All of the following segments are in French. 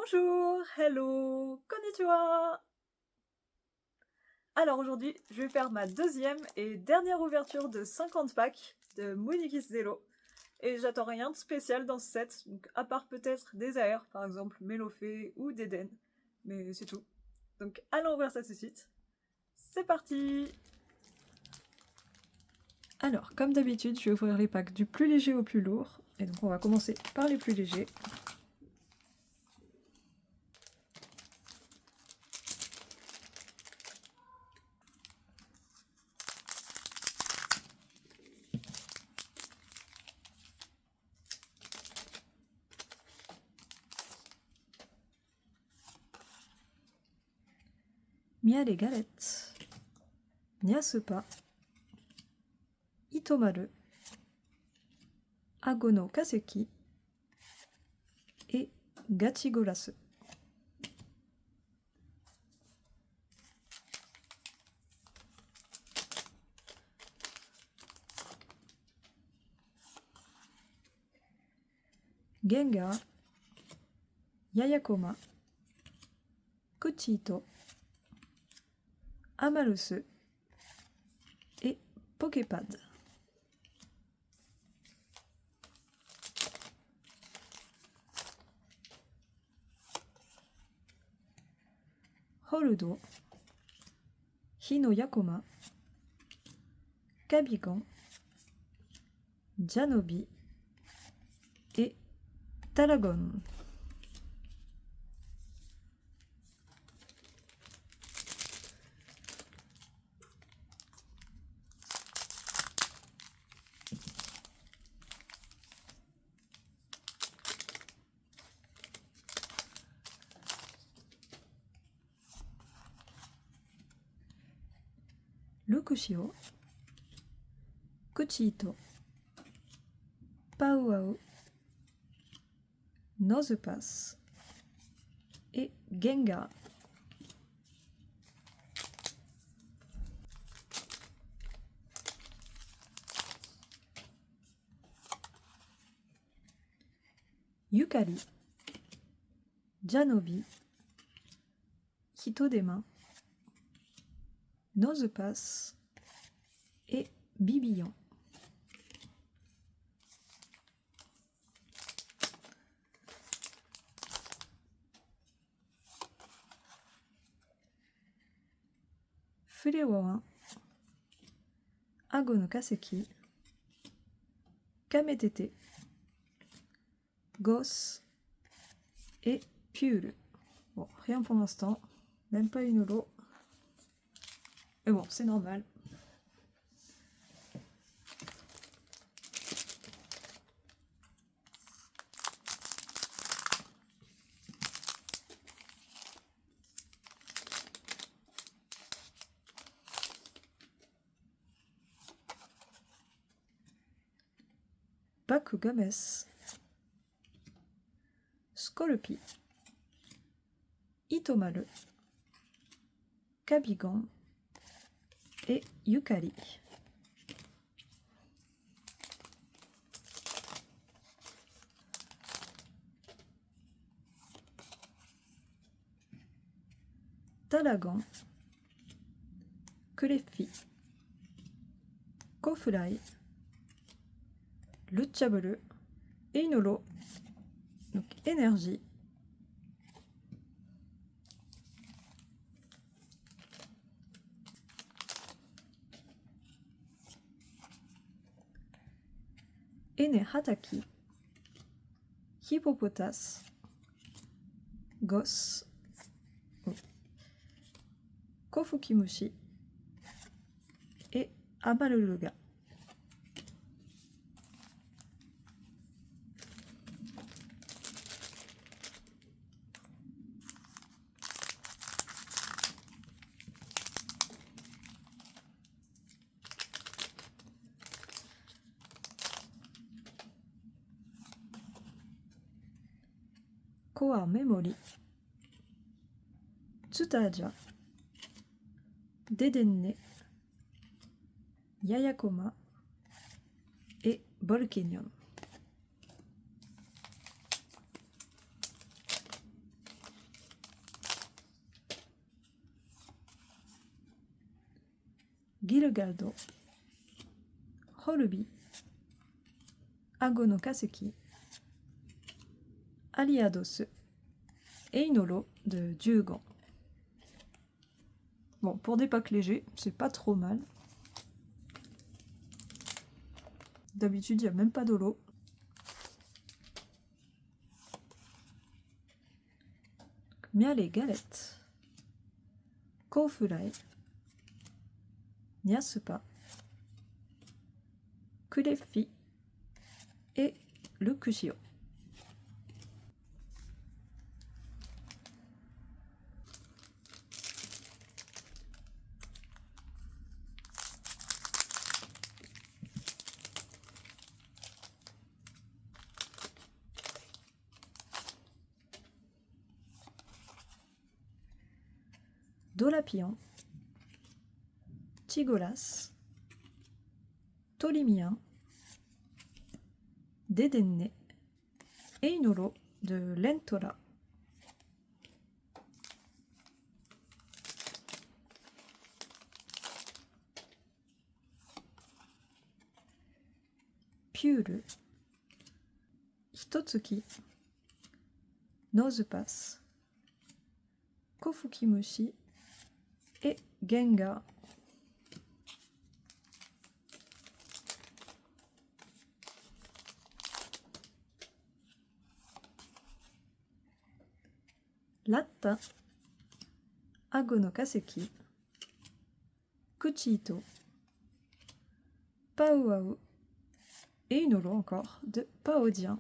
Bonjour, hello, konnichiwa. Alors aujourd'hui, je vais faire ma deuxième et dernière ouverture de 50 packs de Muniki Zero. Et j'attends rien de spécial dans ce set, donc à part peut-être des AR, par exemple Melofé ou d'Eden. Mais c'est tout. Donc allons ouvrir ça tout de suite. C'est parti. Alors, comme d'habitude, je vais ouvrir les packs du plus léger au plus lourd. Et donc on va commencer par les plus légers. Miale Galette, Nyasupa, Itomaru, Agono Kaseki et Gachigolasu. Gengar, Yayakoma, Kuchito, Amarusu et Poképad. Horudo, Hino Yakoma, Kabigan, Janobi et Talagon. Lukushio, Kuchito, Pauao, Nosepass et Gengar. Yukari, Janobi, Hitodema, Nosepass et Bibian. Furewa, Agono Kaseki, Kametete, Goss et Pure. Bon, rien pour l'instant, même pas une holo. Mais bon, c'est normal. Bakugames, Scolopy, Itomaru, Kabigan et Yukari. Talagan, Cleffi, Kofulai, Luchabelu et une holo. Donc énergie. Ene Hataki, Hippopotas, Goss, Kofukimushi et Abaluluga. Koa Memory, Tsutaja, Dedenne, Yayakoma et Volcanion. Gilgaldo, Holby, Ago no Kaseki, Aliados, Einolo de Jugon. Bon, pour des packs légers, c'est pas trop mal. D'habitude, il n'y a même pas d'holo. Miale Galette, Kofurai, Nyasupa, Kurefi et le Kushio. Dolapion, Chigolas, Tolimien, Dedenne et Inolo de Lentora. Pyuru, Hitotsuki, Nozupass, Kofukimushi et Gengar. Latta, Ago no Kaseki, Kuchito, Pauau et une holo encore de Paodien.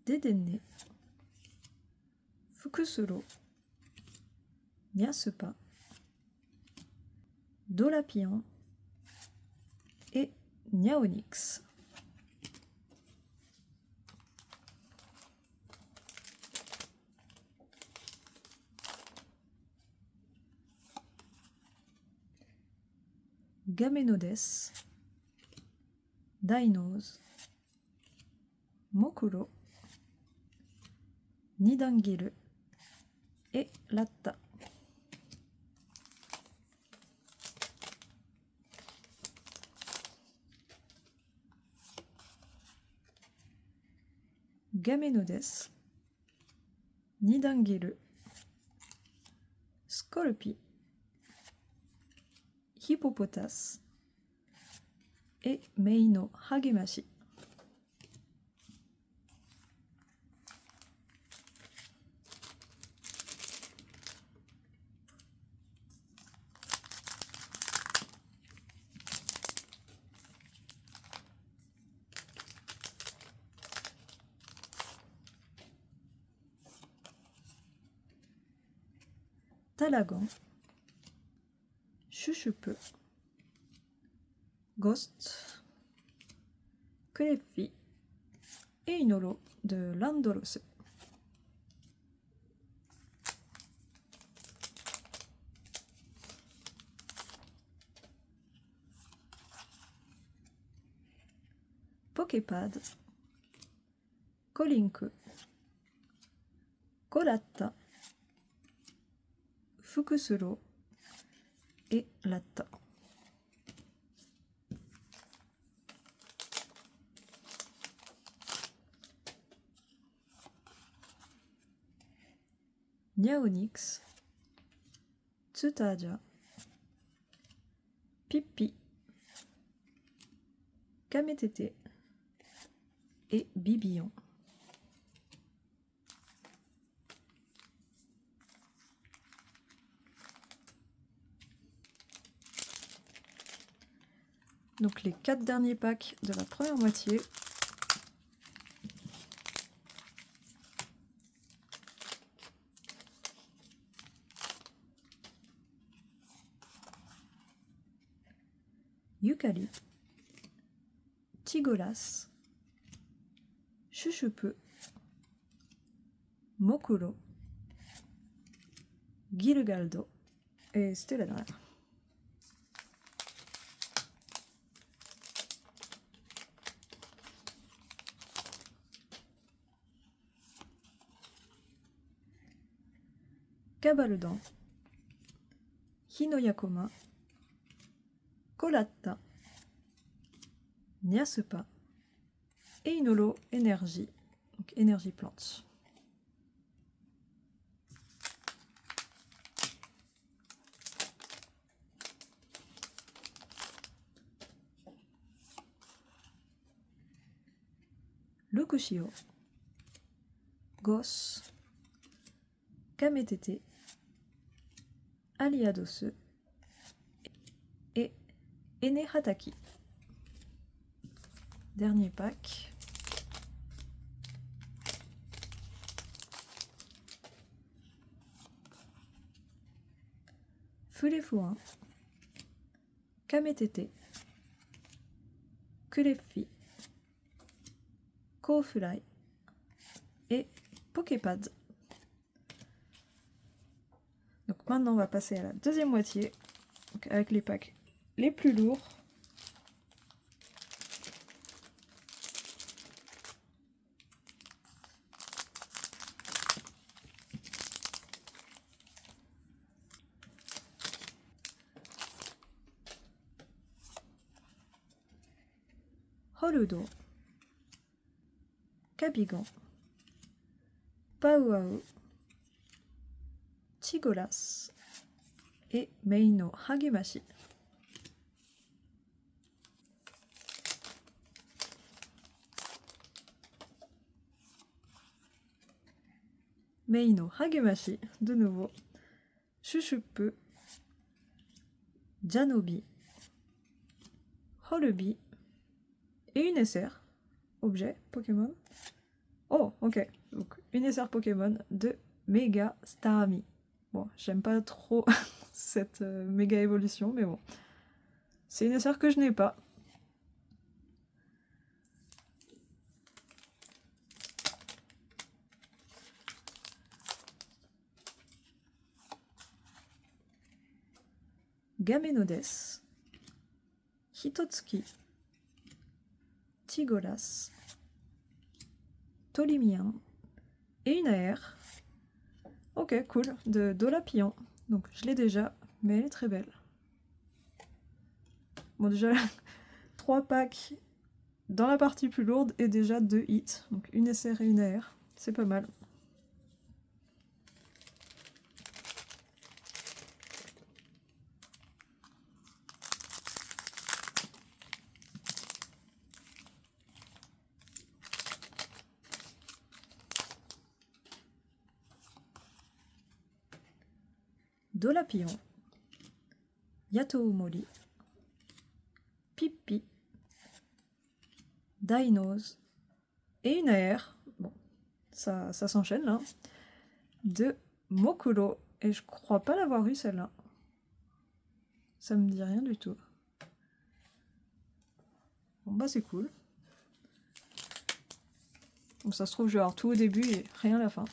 Dedenne, Fukusuro, Nyasupa, Dolapion et Nyaonix. Gamenodes, Dainos, Mokuro, Nidangiru et Latta. Gamenodes, Nidangiru, Scorpi, Hippopotas et Meino Hagemashi. Talagon, Shushupu, Ghost, Cleffi et une holo de Landoros. Poképad, Kolinku, Kolatta, Fukusuro et Latta. Nyaonix, Tsutaja, Pippi, Kametete et Bibillon. Donc les 4 derniers packs de la première moitié. Yukari, Chigolas, Shushupu, Mokuro, Gilgaldo, et c'était la dernière. Cabaldan, Hinoyakoma, Kolatta, Nyasupa et une holo énergie, donc énergie plante. Lukushio, Gos, Kametete, Aliadose et Ene Hataki. Dernier pack. Fulefuin, Kametete, Kulefi, Kofulai et Poképad. Donc maintenant on va passer à la deuxième moitié, donc avec les packs les plus lourds. Holudo, Kabigan, Pauau, Chigolas et Meino Hagemashi. Meino Hagemashi, de nouveau. Shushupu, Janobi, Holubi et une SR, objet Pokémon. Oh, ok. Donc une SR Pokémon de Mega Starmie. Bon, j'aime pas trop cette méga évolution, mais bon. C'est une SR que je n'ai pas. Gamenodes, Hitotsuki, Chigolas, Tolimian et une AR. Ok, cool, de Dolapian. Donc je l'ai déjà, mais elle est très belle. Bon, déjà, 3 packs dans la partie plus lourde et déjà 2 hits. Donc une SR et une AR, c'est pas mal. Dolapion, Yato-Mori, Pippi, Dainos et une AR. Bon, ça s'enchaîne là. De Mokuro. Et je crois pas l'avoir eu celle-là. Ça me dit rien du tout. Bon bah c'est cool. Bon, ça se trouve je vais avoir tout au début et rien à la fin.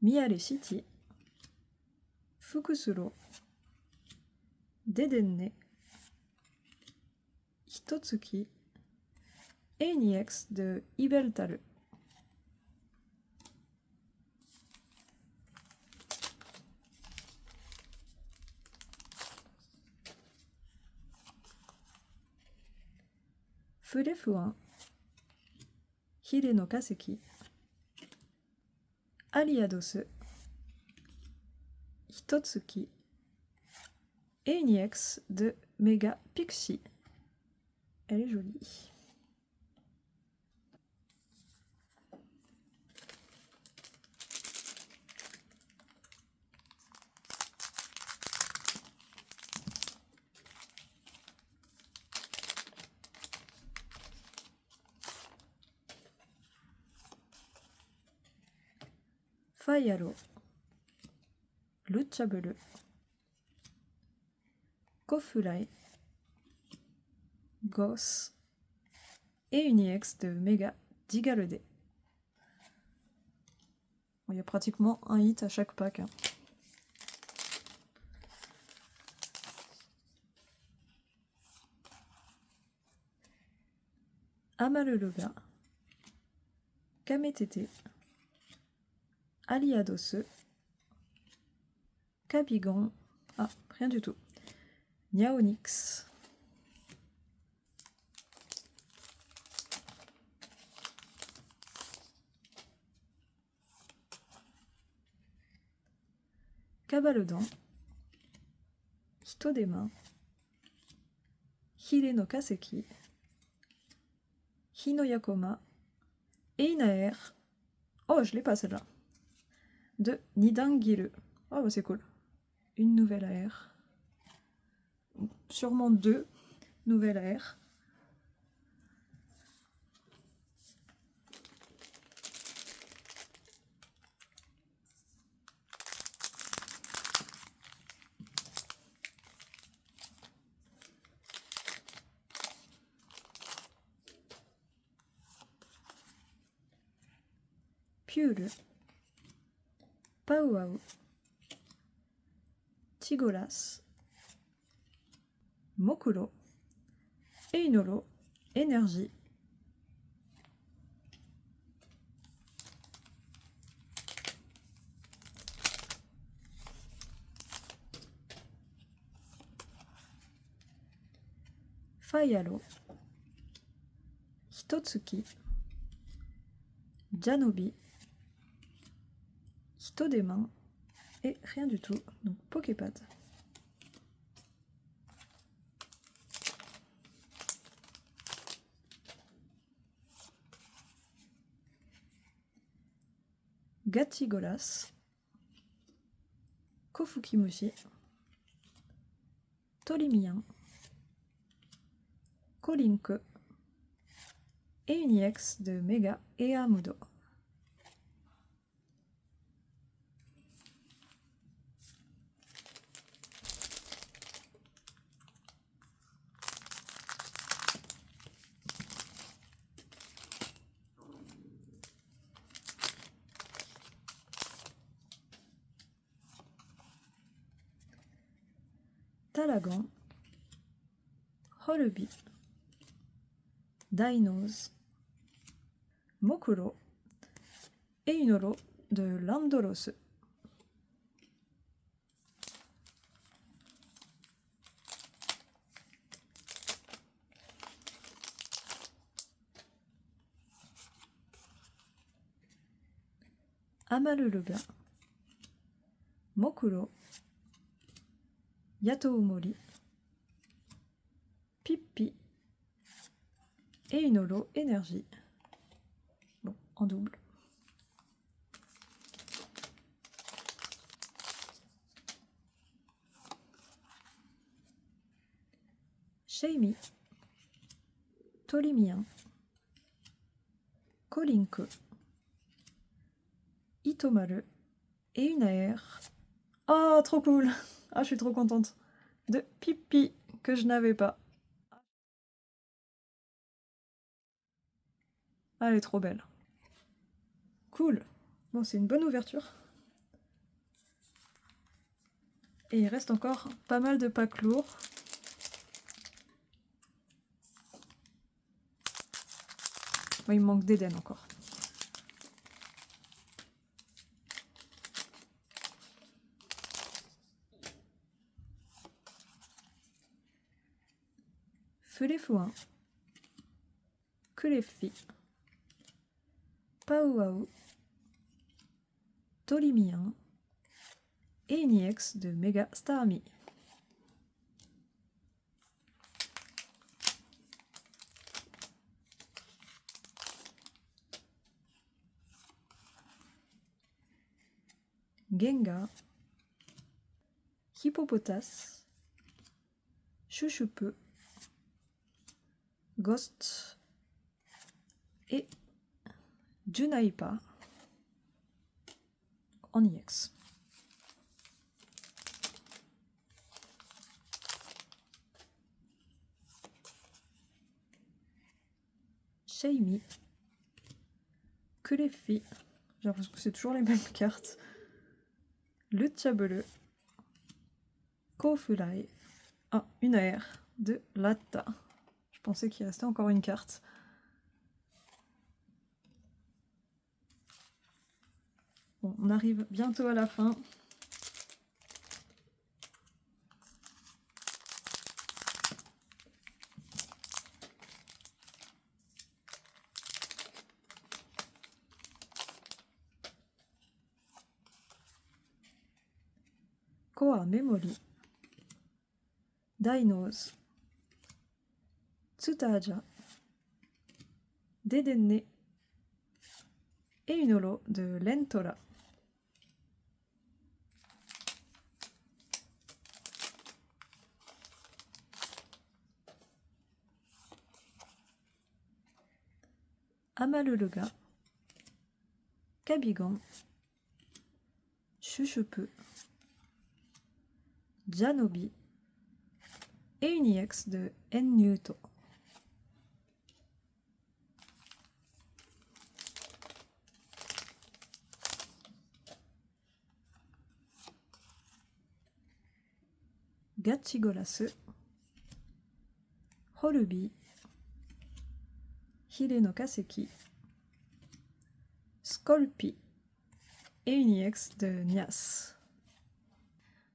Miale City, Fukusuro, Dedenne, Hitotsuki et une EX de Ibeltale. Fulefuin, Hireno Kaseki, Aliadose, Hitotsuki et une EX de Mega Pixie. Elle est jolie. Fayalo, Luchabele, Kofulai, Goss et une EX de Mega Digalode. Bon, il y a pratiquement un hit à chaque pack. Hein. Amalologa, Kametete, Aliadose, Kabigon, ah, rien du tout, Niaonix, Cabalodan, Hitodema, Hire no Kaseki, Hinoyakoma et une AR. Oh, je l'ai pas celle-là. De Nidangiru. Oh, bah c'est cool. Une nouvelle AR. Sûrement 2 nouvelles AR. Piulu, Pauau, Tigolas, Mokuro, et une holo, Énergie. Fayalo, Hitotsuki, Janobi, Hitodema et rien du tout, donc Poképad. Gatigolas, Kofukimushi, Tolimian, Kolinke et une EX de Mega et Amudo. Talagan, Holubi, Dainos, Mokuro et une holo de Landolose. Amalologa, Mokuro, Yatoomori, Pippi et une holo énergie. Bon, en double. Sheimi, Tolimian, Kolinke, Itomaru et une AR. Oh, trop cool! Ah, je suis trop contente. De Pippi, que je n'avais pas. Ah, elle est trop belle. Cool. Bon, c'est une bonne ouverture. Et il reste encore pas mal de packs lourds. Bon, il me manque d'Eden encore. Feuléfouin, Kulefi, Pauau, Tolimian et une EX de Mega Starmie. Gengar, Hippopotas, Chouchoupe, Ghost et Junaipa en EX. Shamey, Kulefi, j'ai l'impression que c'est toujours les mêmes cartes, le Tchabele, Kofulai, une AR de Latta. Je pensais qu'il restait encore une carte. Bon, on arrive bientôt à la fin. Koa Memory, Dainos, Tsutaja, Dedenne et une holo de Lentola. Amalologa, Kabigan, Chuchepe, Janobi et une IX de Ennewto. Gachigolasu, Holubi, Hide Kaseki, Skolpi et une IX de Nias.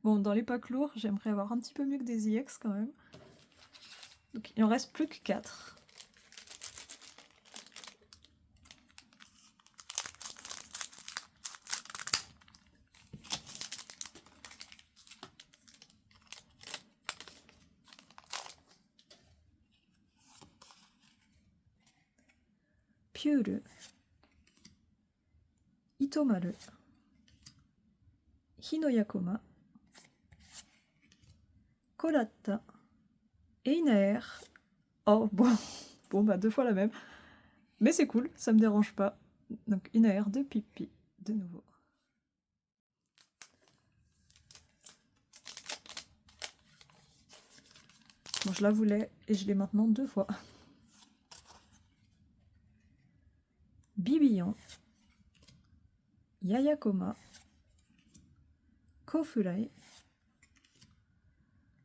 Bon, dans les packs lourds, j'aimerais avoir un petit peu mieux que des IX quand même. Donc il en reste plus que 4. Pure, Itomaru, Hinoyakoma, Kolatta et une AR. Oh bon bah 2 fois la même. Mais c'est cool, ça me dérange pas. Donc une AR de Pipi, de nouveau. Bon, je la voulais et je l'ai maintenant 2 fois. Bibion, Yayakoma, Kofulai,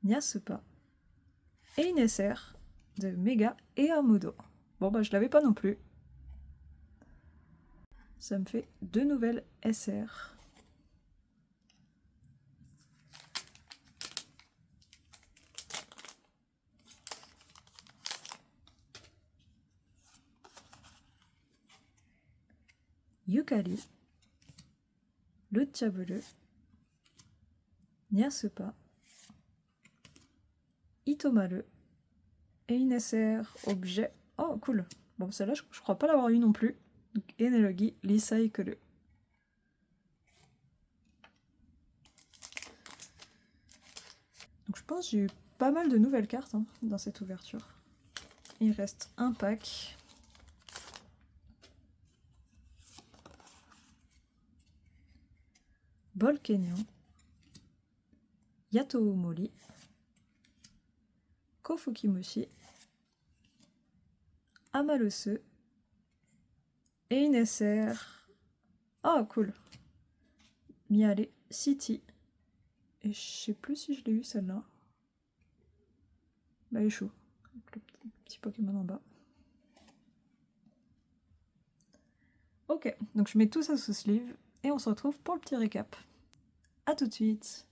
Nyasupa et une SR de Mega et Armudo. Bon bah je l'avais pas non plus. Ça me fait 2 nouvelles SR. Yukari, le Tchabele, Nyasupa, Itomaru et une SR objet. Oh cool. Bon celle-là je crois pas l'avoir eu non plus. Donc Enelogi, Lisaikuru. Donc je pense que j'ai eu pas mal de nouvelles cartes dans cette ouverture. Il reste un pack. Bolkenyon, Yatou Mori, Kofukimushi, Amalose et une SR. Oh cool. Miale City. Et je sais plus si je l'ai eu celle-là. Bah elle est chou. Avec le petit Pokémon en bas. Ok, donc je mets tout ça sous sleeve et on se retrouve pour le petit récap. A tout de suite.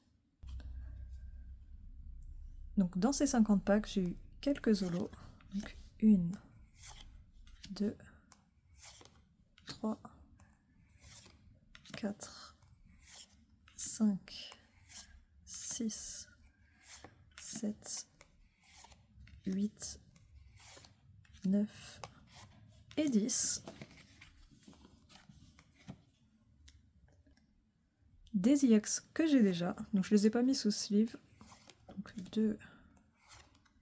Donc dans ces 50 packs, j'ai eu quelques holos. Donc 1, 2, 3, 4, 5, 6, 7, 8, 9 et 10. Des IX que j'ai déjà, donc je les ai pas mis sous sleeve. Donc 2,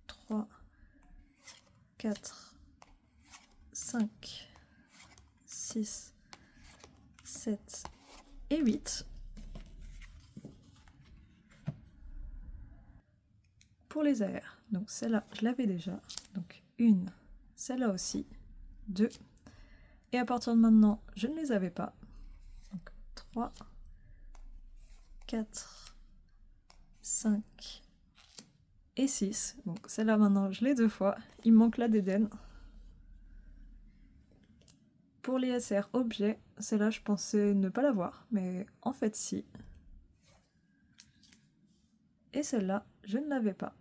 3, 4, 5, 6, 7 et 8. Pour les AR, donc celle-là je l'avais déjà, donc une, celle-là aussi, 2. Et à partir de maintenant, je ne les avais pas. Donc 3, 4, 5 et 6. Donc celle-là maintenant, je l'ai 2 fois. Il me manque la d'Éden. Pour les SR objets, celle-là je pensais ne pas l'avoir, mais en fait si. Et celle-là, je ne l'avais pas.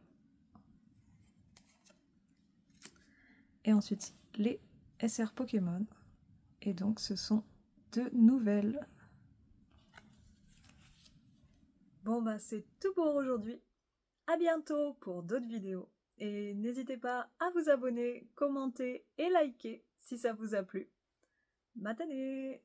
Et ensuite, les SR Pokémon. Et donc ce sont 2 nouvelles. Bon bah c'est tout pour aujourd'hui. À bientôt pour d'autres vidéos. Et n'hésitez pas à vous abonner, commenter et liker si ça vous a plu. Matane!